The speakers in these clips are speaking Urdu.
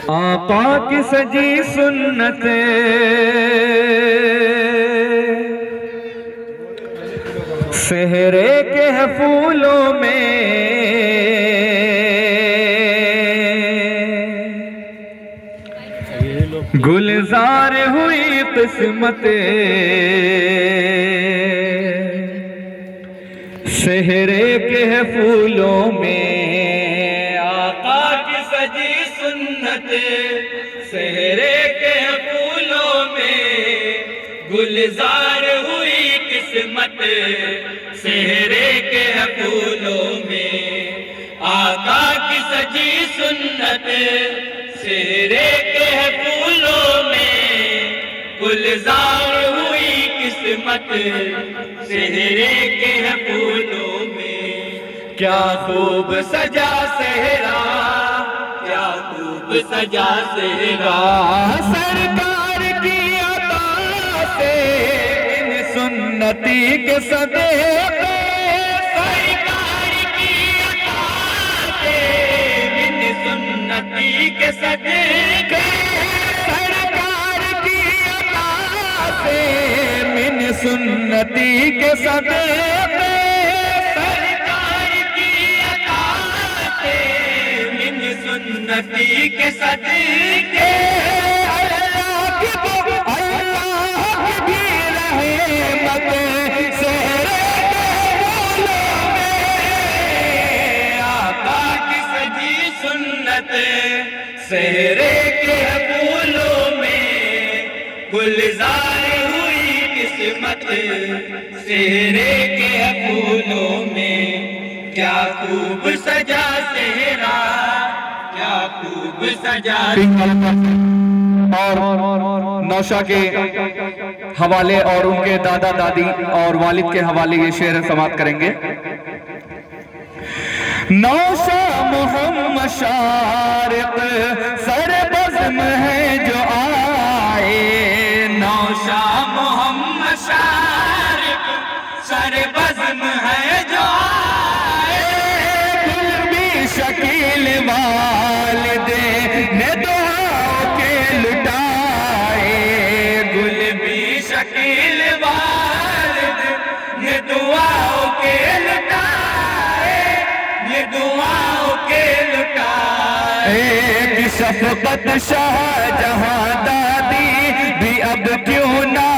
آقا کی سجی سنتیں سہرے کے پھولوں میں گلزار ہوئی قسمتیں سہرے کے پھولوں میں آقا کی سجی سنتیں سہرے کے پھولوں میں گلزار ہوئی قسمت سہرے کے پھولوں میں آقا کی سجی سنتیں سہرے کے پھولوں میں گلزار ہوئی قسمت سہرے کے پھولوں میں کیا خوب سجا صحرا کیا خوب سجا صحرا سرکار کی عطا سے ان سنتی کے صدقے سرکار کی عطا سے ان سنتی کے صدقے سرکار کی عطا سے من سنتی کے صدقے سنتی کے صدقے اللہ کی بھی رحمت سہرے کے پھولوں میں آقا کی سجی سنت سہرے کے پھولوں میں گلزار ہوئی قسمت سہرے کے پھولوں میں کیا خوب سجا صحرا کیا خوب سجا اور نوشا کے حوالے اور ان کے دادا دادی اور والد کے حوالے یہ شعر سماعت کریں گے۔ نوشا محمد شارق سر بزم ہے جو آئے نوشا محمد شارق سر بزم ہے جو آئے دل بھی شکیل والدین دعاؤں کے لٹائے گل بھی شکیل والد نے دعاؤں کے لٹائے یہ دعاؤں کے لٹائے ایک شفقت شاہ جہاں دادی بھی اب کیوں نہ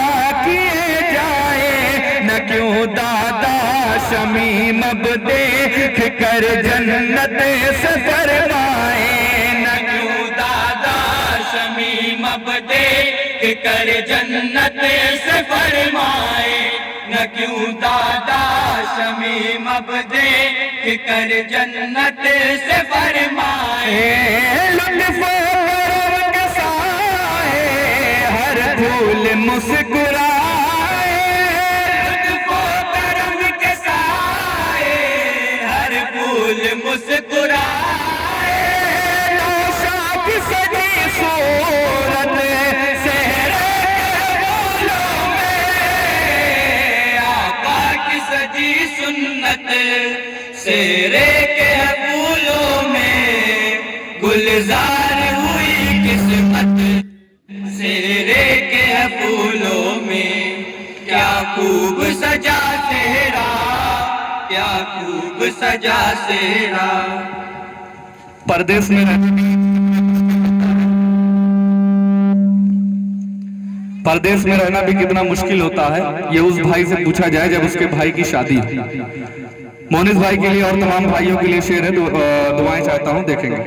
کیے جائے نہ کیوں دادا شمیم اب دیکھ کر جنت سے فرمائے نہ کیوں دادا شمیم اب دیکھ کر جنت سے فرمائے نہ کیوں دادا شمیم اب دیکھ کر جنت سے فرمائے لطف و کرم کے سائے ہر پھول مسکرائے لطف و کرم کے سائے ہر پھول مسکرائے نوشا کی سجی صورت سہرے کے پھولوں میں آقا کی سجی سنت سہرے کے پھولوں میں گلزار ہوئی قسمت سہرے کے پھولوں میں کیا خوب سجا صحرا کیا خوب سجا صحرا پردیس میں رہنا بھی کتنا مشکل ہوتا ہے یہ اس بھائی سے پوچھا جائے جب اس کے بھائی کی شادی مونس بھائی کے لیے اور تمام بھائیوں کے لیے شعر ہے دعائیں چاہتا ہوں دیکھیں گے۔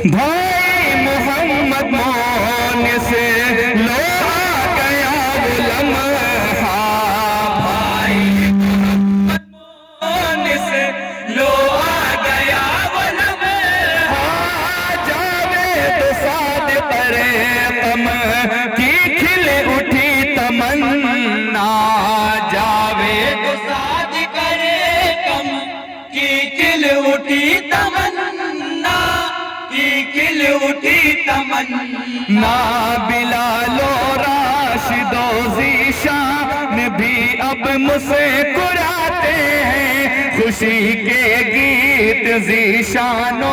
بھائی محمد مونس لو آ گیا وہ لمحہ بھائی محمد مونس لو آ گیا وہ لمحہ جاوید صادق رقم کی کھل اٹھی تمنا جاوید صادق رقم کی کھل اٹھی تمنا کی کھل اٹھی تمنا نا بلال و راشد و ذیشان بھی اب مسکراتے ہیں، خوشی کے گیت ذیشان و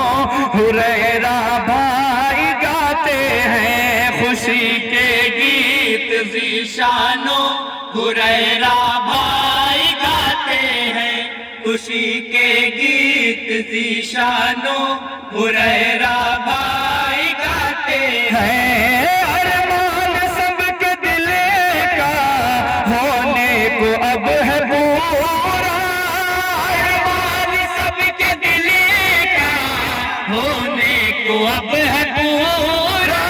ہریرہ بھائی گاتے ہیں، خوشی کے گیت ذیشان و ہریرہ بھائی گاتے ہیں، خوشی کے گیت ذیشان و ہریرہ بھائی گاتے ہیں۔ ارمان سب کے دل کا ہونے کو اب ہے پورا، ارمان سب کے دل کا ہونے کو اب ہے پورا،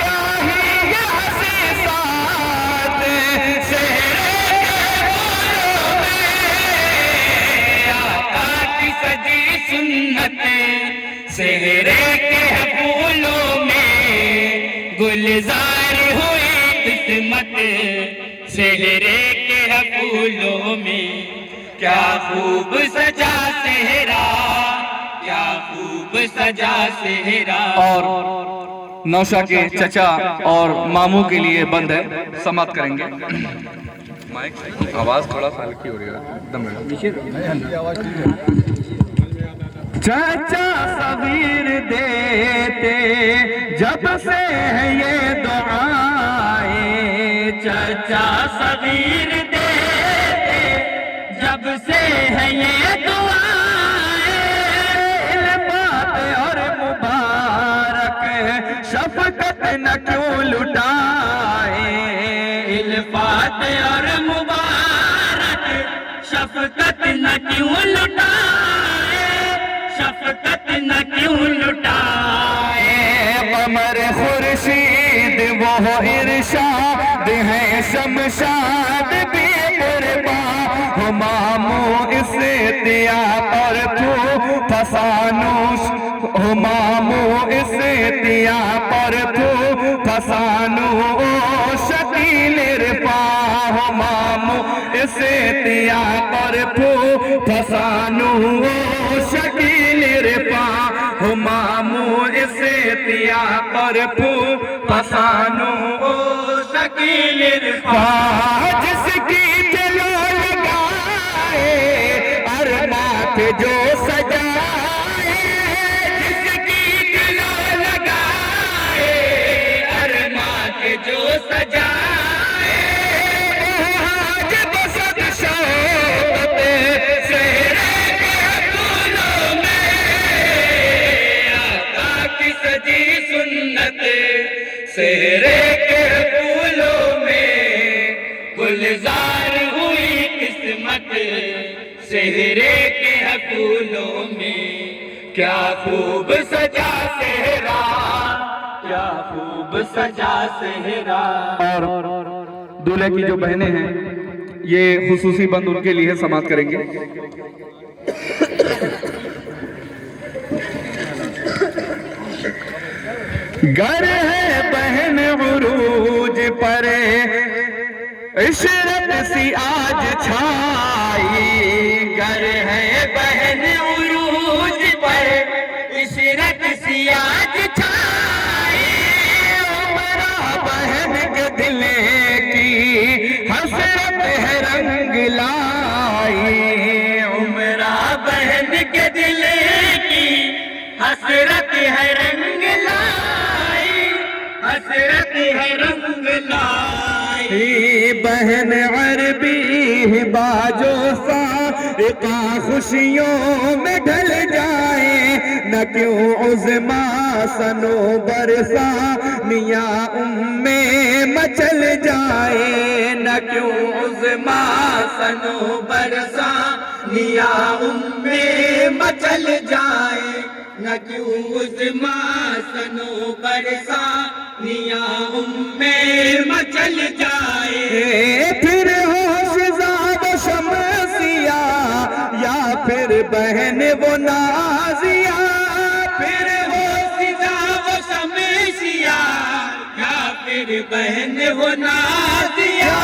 گاہی یہاں سے ساتھ شہر کے پھولوں میں آقا کی سجی سنت، صحرے کے پھولوں میں گلزار ہوئی قسمت، صحرے کے پھولوں میں کیا خوب سجا صحرا، کیا خوب سجا صحرا۔ اور نوشا کے چچا اور ماموں کے لیے بند ہے، سماعت کریں گے۔ آواز تھوڑا سا ہلکی ہو رہی ہے۔ چچا صغیر دیتے جب سے ہے یہ دعائیں، چچا صغیر دیتے جب سے ہے یہ دعائیں، بات اور مبارک شفقت نہ کیوں لٹائے، الفات اور مبارک شفقت نہ کیوں لٹائے، شفقت نہ کیوں لٹائے۔ قمر خورشید وہ ارشاد ہے، شمشاد بھی قربان ہو، ماموں اس دیا پر تو فسانوش ہو، ماموں اس دیا پر تو فسانو شکیل رپا ہو، ماموں اس دیا پر تو فسانو شکیل رپا ہو، ماموں اس دیا پر تو فسانو شکیل رپا۔ جس کی چلو لگائے ارمات جو سجائے، جس کی دلوں لگائے ارمات جو سجائے، آج بسد شوقت صحرے کے پھولوں میں آقا کی سجی سنت، صحرے کے پھولوں میں گلزار ہوئی قسمت، صحرے کے پھولوں میں کیا خوب سجا صحرا، کیا خوب سجا صحرا۔ اور دولہے کی جو بہنیں ہیں یہ خصوصی بند ان کے لیے سماعت کریں گے۔ گر ہے بہن عروج پر عشرت سی آج چھائی، گر ہے بہن عروج پر عشرت سی آج چھائی، عمرہ بہن کے دل کی حسرت ہے رنگ لائی، عمرہ بہن کے دل کی حسرت ہے رنگ لائی، حسرت ہے رنگ لائی۔ بہن عربی باجو سارقہ خوشیوں میں ڈھل جائے، نہ کیوں عظما صنوبر ثانیہ میں مچل جائے، نہ کیوں عظما صنوبر ثانیہ میں مچل جائے، نہ کیوں عظما صنوبر ثانیہ میں مچل جائے۔ پھر ہوش زاد شمسیہ یا پھر بہن وہ نازیہ، پھر ہوش زاد شمسیہ یا پھر بہن وہ نازیہ،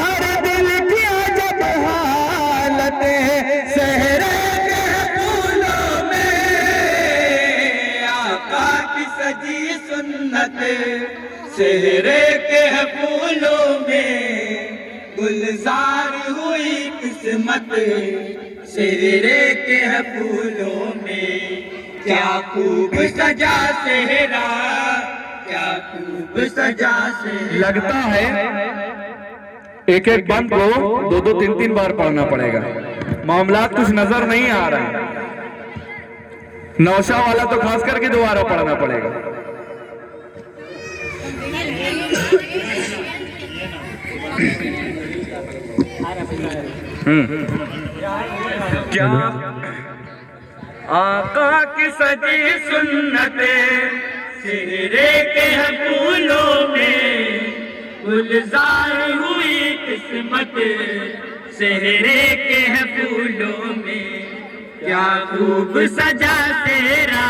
ہر دل کی عجب حالت صحرے کے پھولوں میں آقا کی سجی سنت، صحرے کے پھولوں گلزار ہوئی قسمت چہرے کے پھولوں میں، کیا خوب سجا صحرا، کیا خوب سجا صحرا۔ لگتا ہے ایک ایک بند کو دو دو تین تین بار پڑھنا پڑے گا، معاملات کچھ نظر نہیں آ رہا ہے۔ نوشا والا تو خاص کر کے دوبارہ پڑھنا پڑے گا۔ کیا آقا کی سجی سنتیں چہرے کے پھولوں میں، گلزار ہوئی قسمت چہرے کے پھولوں میں، کیا خوب سجا تیرا،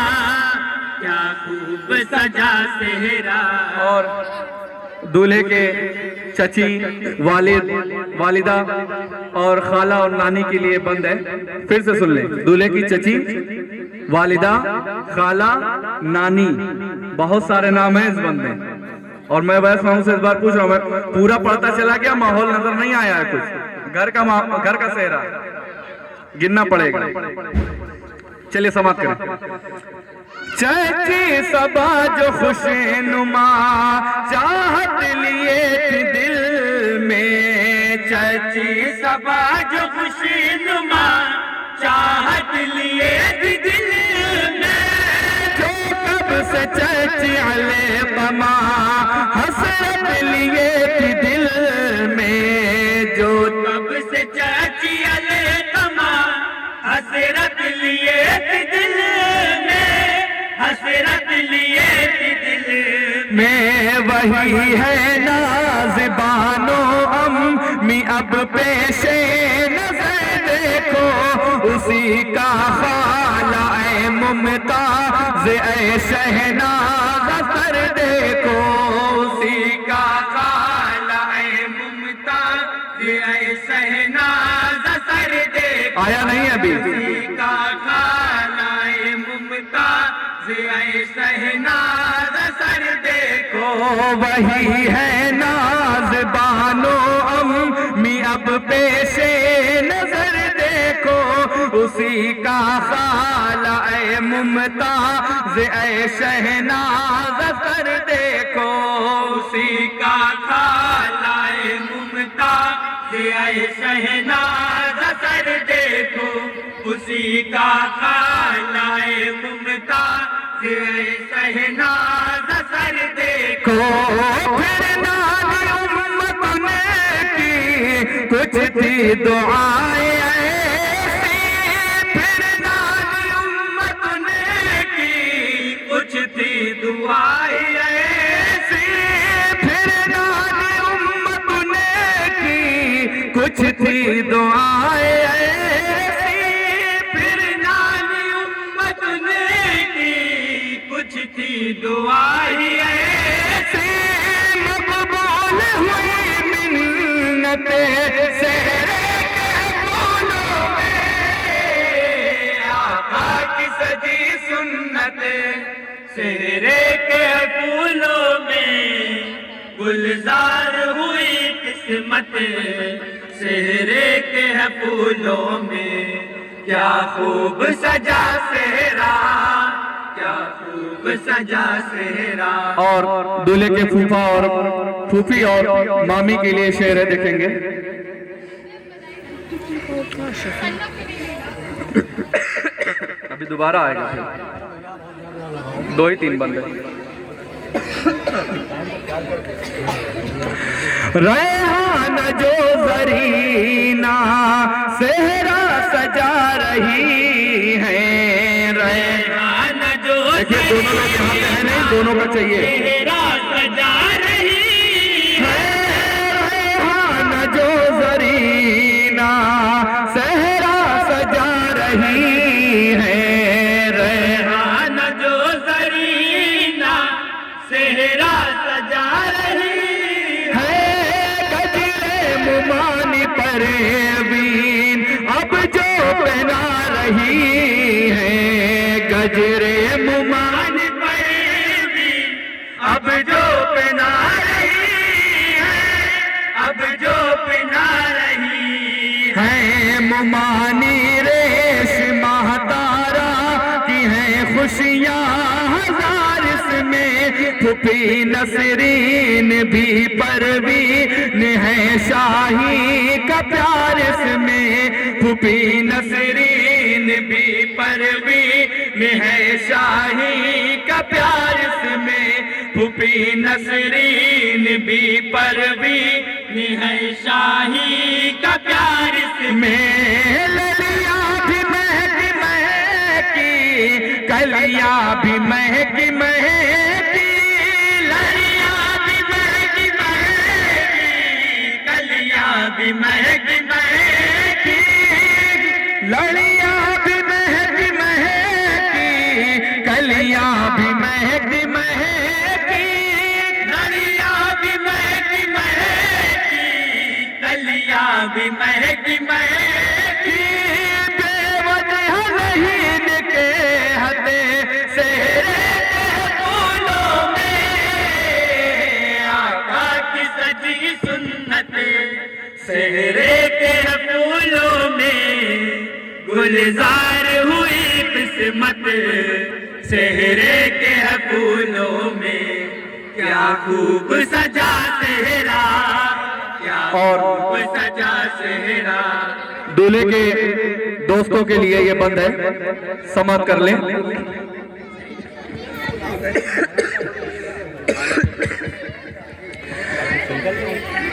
کیا خوب سجا تیرا۔ اور دولہے کے چچی، والد، والدہ اور خالہ اور نانی کے لیے بند ہے، پھر سے سن لیں۔ دولہے کی چچی، والدہ، خالہ، نانی، بہت سارے نام ہیں اس بند میں۔ اور میں ویس ماہوں سے اس بار پوچھ رہا ہوں، میں پورا پڑھتا چلا گیا، ماحول نظر نہیں آیا ہے کچھ، گھر کا سہرا گننا پڑے گا۔ چلیے سماعت کریں۔ چچی صبا جو خوش نما چاہت لیے تھی دل میں، چچی صبا جو خوش نما چاہت لیے تھی دل میں، جو کب سے چچی علیہ قما حسرت لیے تھی دل میں، جو کب سے چچی علیہ قما حسرت لیے تھی دل میں، حسرت لیے تھی دل میں، وہی ہے نازبانو امی اب پیش نظر دیکھو، اسی کا خالہ اے ممتاز اے شہناز سر دیکھو، اسی کا خالہ اے ممتاز اے شہناز سر دیکھو۔ آیا نہیں ابھی؟ اسی کا خالہ اے ممتاز اے شہناز سر دیکھو، وہی ہے نازبانو امی اب پیش نظر دیکھو، اسی کا خالہ اے ممتاز اے شہناز سر دیکھو، اسی کا خالہ اے ممتاز اے شہناز سر دیکھو، اسی کا خالہ اے ممتاز اے شہناز سر دیکھو۔ پھر نانی امت نے کی کچھ تھی دعائیں ایسی، پھر نانی امت نے کی کچھ تھی دعائیں ایسی، پھر نانی امت نے کی کچھ تھی دعائیں ایسی، پھر نانی امت نے کی کچھ تھی دعائیں ایسی، مقبول ہوئی منتیں سہرے کے پھولوں میں، آقا کی سجی سنت چہرے کے پھولوں میں، گلزار ہوئی قسمت چہرے کے پھولوں میں، کیا خوب سجا صحرا، کیا خوب سجا صحرا۔ اور دولہے کے پھوپھا اور پھوپھی اور مامی کے لیے شعر ہے، دیکھیں گے۔ ابھی دوبارہ آئے گا، دو ہی تین بندے۔ ریحان جو زرینہ صحرا سجا رہی ہے، ریحان جو دیکھیں دونوں لوگ یہاں پہ ہیں نہیں، دونوں کا چاہیے۔ صحرا سجا رہی ہے، ریحان جو زرینہ صحرا سجا رہی ہے، ریحان جو زرینہ صحرا سجا رہی ہے، گجرے ممانی پروین اب جو پہنا رہی ہے، گجرے مان پروین اب جو پہنا رہی ہے، اب جو پہنا نعمانی ریش ماہ تارا کی ہیں خوشیاں ہزار اس میں پھوپھی نسرین بھی پروین ہے شاہی کا پیار اس میں پھوپھی نسرین بھی پروین ہے شاہی کا پیار اس میں پھوپھی نسرین بھی پروین ہے شاہی کا پیار اس میں للیاں بھی مہکی مہکی کلیاں بھی مہکی مہکی للیاں بھی مہکی مہکی کلیاں بھی مہکی مہکی لڑیاں بھی مہکی مہکی کلیاں بھی مہکی مہکی لڑیاں بھی مہکی مہکی کلیاں بھی مہکی مہکی بے وجہ رہین کے ہتے سہرے کے پھولوں میں آقا کی سجی سنت سہرے کے پھولوں میں گلزار ہوئی قسمت سہرے کے پھولوں میں کیا خوب سجا صحرا کیا خوب سجا صحرا دولہے کے دوستوں کے لیے یہ بند ہے سماعت کر لیں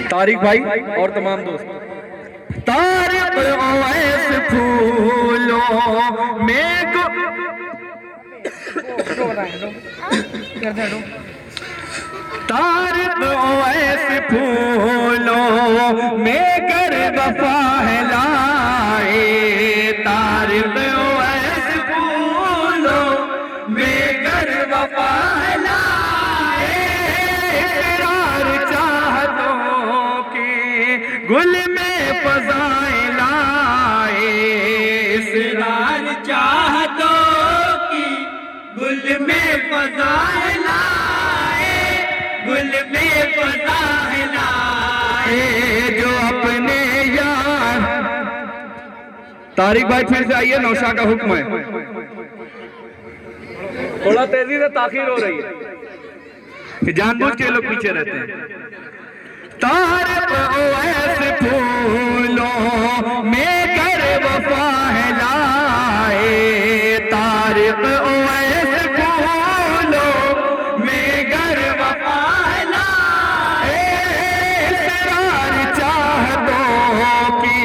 طارق بھائی اور تمام دوست طارق اویس پھولوں میں طارق اویس پھولوں میں گر وفا ہے لائے طارق اویس پھولوں میں گر وفا ہے لائے اقرار چاہتوں کے گل میں فضائیں لائے اصرار چاہتوں کی گل میں فضائیں لائے گل میں فضائیں لائے جو اپنے یار طارق بھائی پھر سے آئیے نوشا کا حکم ہے تھوڑا تیزی سے تاخیر ہو رہی ہے جان بوجھ کے لوگ پیچھے رہتے ہیں طارق اویس پھولوں میں گر وفا ہے لائے طارق اویس پھولوں میں گر وفا ہے لائے اصرار چاہتوں کی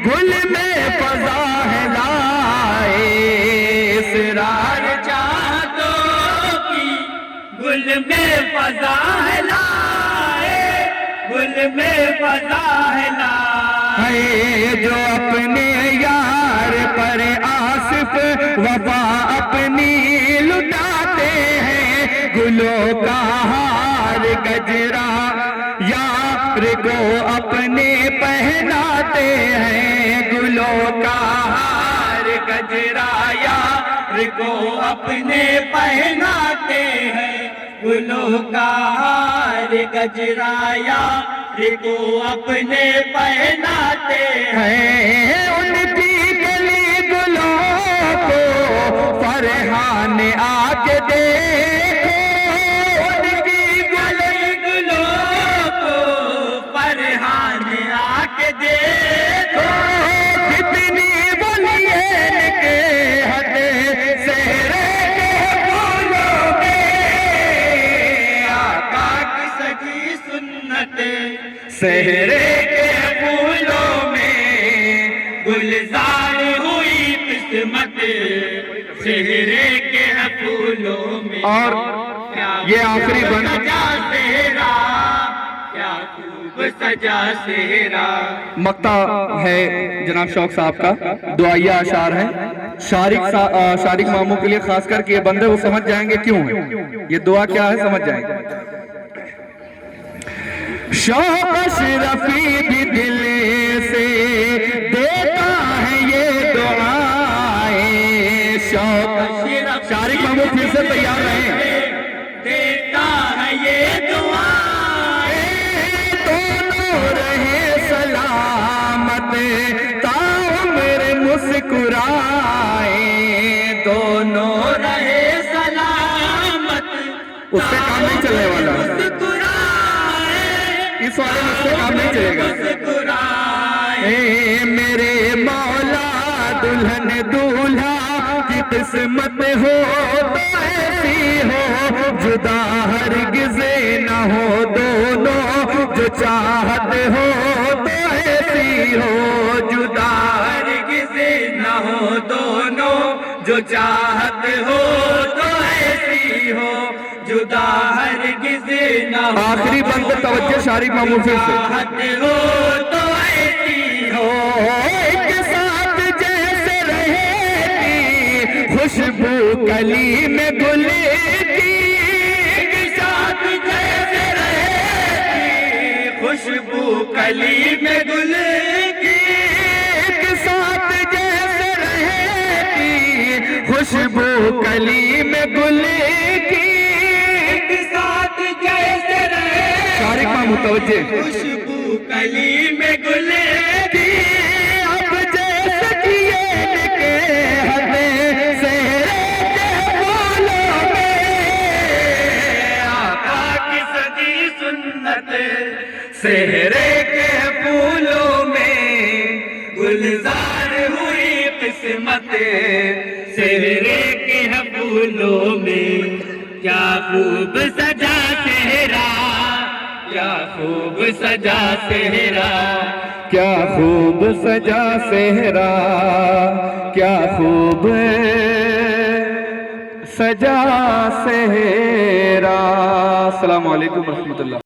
گل میں فضا ہے لائے اصرار چاہتوں کی گل میں فضا ہے لائے گل میں فضا ہے لائے جو اپنے یار پر آصف وفا اپنی لٹاتے ہیں گلوں کا ہار گجرا یار کو اپنے پہناتے ہیں گلوں کا ہار گجرا یار کو اپنے پہناتے ہیں گلوں کا ہار گجرا یار کو اپنے پہناتے ہیں ان کی گلی گلوں کو فرحان آ کے دیکھو ان کی گلی گلوں کو فرحان آ کے دیکھو کتنی بلین کے ہتے سہرے کے پھولوں میں آقا کی سجی سنت سہرے کے پھولوں میں گلزار ہوئی قسمت سہرے کے پھولوں میں اور یہ آخری بند سجا صحرا کیا خوب سجا صحرا مقطع ہے جناب شوق صاحب کا دعائیہ اشعار ہیں شارق ماموں کے لیے خاص کر کے یہ بندے وہ سمجھ جائیں گے کیوں ہے یہ دعا کیا ہے سمجھ جائیں گے شوق اشرفی بھی دل سے دیتا ہے یہ دعائیں شوق شارق محمود پھر سے تیار رہیں دیتا ہے یہ دعائیں دونوں رہے سلامت تاہم مسکرائے دونوں رہے سلامت اس سے کام نہیں چلنے والا، اس والے میں اس سے کام نہیں چلے گا۔ مسکرائے میرے مولا دلہن دولہا کی قسمت ہو تو ایسی ہو، جدا ہرگز نہ ہو دونوں، جو چاہت ہو تو ایسی ہو، جدا ہرگز نہ ہو دونوں، جو چاہت ہو تو ایسی ہو، جدا ہرگز نہ ہو۔ آخری بند پر توجہ شارق معمول سے چاہت ہو تو ایسی ہو، ایک ساتھ جیسے رہتی خوشبو کلی میں گل کی، ایک ساتھ جیسے رہتی خوشبو کلی میں گل کی، ایک ساتھ جیسے رہتی خوشبو کلی میں گل کی، ایک ساتھ جیسے رہتی شارق ماں متوجہ، خوشبو کلی میں گل کی، اب جیسے کیے نکے ہمیں سہرے کے پھولوں میں، آقا کی سجی سنت سہرے کے پھولوں میں گلزار ہوئی قسمت، سہرے کے پھولوں میں کیا خوب سجا صحرا، کیا خوب سجا صحرا، کیا خوب سجا صحرا، کیا خوب سجا صحرا۔ السلام علیکم ورحمۃ اللہ۔